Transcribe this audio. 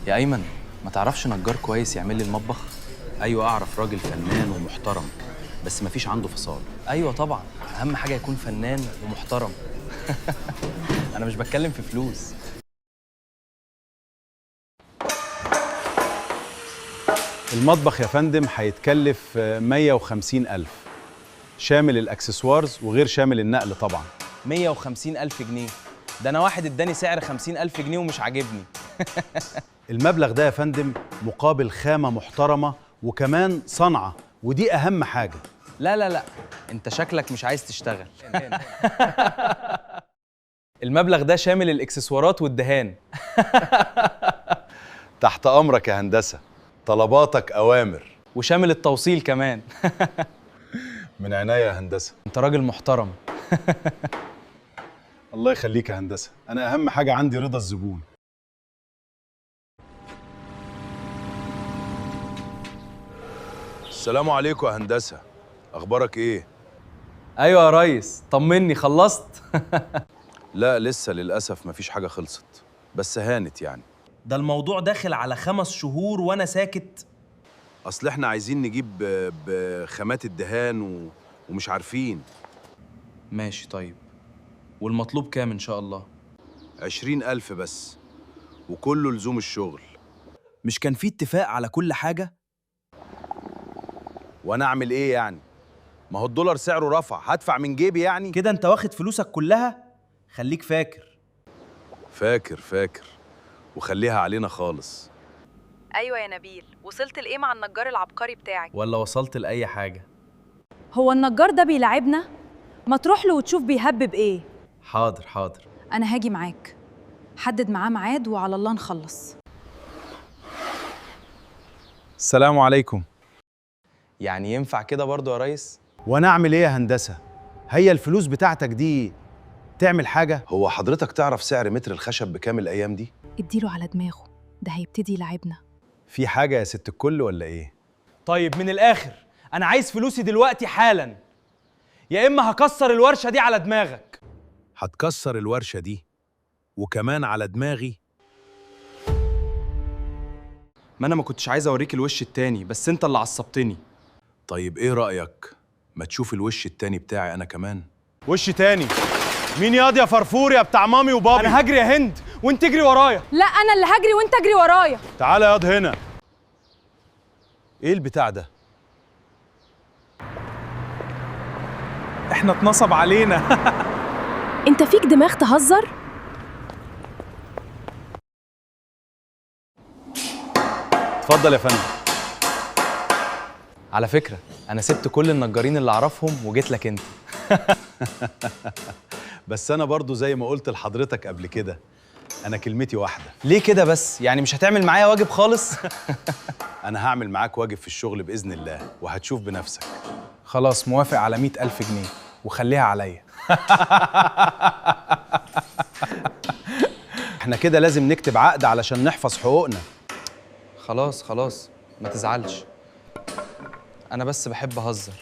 يا أيمن، ما تعرفش نجار كويس يعمل لي المطبخ؟ ايوه اعرف راجل فنان ومحترم، بس مفيش عنده فصال. أيوة طبعا، أهم حاجة يكون فنان ومحترم. أنا مش بتكلم في فلوس. المطبخ يا فندم هيتكلف 150,000 شامل الأكسسوارز وغير شامل النقل طبعا. 150,000 جنيه؟ ده أنا واحد اداني سعر 50,000 جنيه ومش عاجبني. المبلغ ده يا فندم مقابل خامة محترمة وكمان صنعة، ودي أهم حاجة. لا لا لا، أنت شكلك مش عايز تشتغل. المبلغ ده شامل الإكسسوارات والدهان. تحت أمرك يا هندسة، طلباتك أوامر. وشامل التوصيل كمان. من عناية يا هندسة. أنت راجل محترم. الله يخليك يا هندسة، أنا أهم حاجة عندي رضا الزبون. السلام عليكم يا هندسة، أخبارك إيه؟ أيوة يا ريس، طمني، خلصت؟ لا لسه للأسف مفيش حاجة خلصت، بس هانت يعني. ده الموضوع داخل على 5 شهور وأنا ساكت. أصل إحنا عايزين نجيب بخامات الدهان ومش عارفين. ماشي طيب، والمطلوب كام إن شاء الله؟ 20,000 بس، وكله لزوم الشغل. مش كان في اتفاق على كل حاجة؟ وأنا أعمل إيه يعني؟ ما هو الدولار سعره رفع، هدفع من جيبي يعني؟ كده أنت واخد فلوسك كلها؟ خليك فاكر. فاكر، وخليها علينا خالص. ايوه يا نبيل، وصلت لايه مع النجار العبقري بتاعك؟ ولا وصلت لأي حاجة؟ هو النجار ده بيلعبنا؟ ما تروح له وتشوف بيهبب ايه. حاضر. انا هاجي معاك، حدد معاه ميعاد وعلى الله نخلص. السلام عليكم. يعني ينفع كده برضو يا ريس؟ وأنا أعمل إيه يا هندسة؟ هي الفلوس بتاعتك دي تعمل حاجة؟ هو حضرتك تعرف سعر متر الخشب بكام الأيام دي؟ اديله على دماغه، ده هيبتدي يلعبنا. في حاجة يا ست الكل ولا إيه؟ طيب من الآخر، أنا عايز فلوسي دلوقتي حالا، يا إما هكسر الورشة دي على دماغك. هتكسر الورشة دي وكمان على دماغي؟ ما أنا ما كنتش عايز أوريك الوش التاني، بس أنت اللي عصبتني. طيب إيه رأيك؟ ما تشوف الوش التاني بتاعي أنا كمان؟ وش تاني؟ مين ياض يا فرفور يا بتاع مامي وبابي؟ أنا هجري يا هند وأنت تجري ورايا. لا انا اللي هجري وانت اجري ورايا. تعالى ياض هنا. إيه البتاع ده؟ إحنا اتنصب علينا. انت فيك دماغ تهزر؟ اتفضل يا فندم. على فكرة، أنا سبت كل النجارين اللي أعرفهم وجيت لك أنت. بس أنا برضو زي ما قلت لحضرتك قبل كده، أنا كلمتي واحدة. ليه كده بس؟ يعني مش هتعمل معايا واجب خالص؟ أنا هعمل معاك واجب في الشغل بإذن الله، وهتشوف بنفسك. خلاص موافق على 100,000 جنيه وخليها عليا. احنا كده لازم نكتب عقد علشان نحفظ حقوقنا. خلاص ما تزعلش، أنا بس بحب أهزر.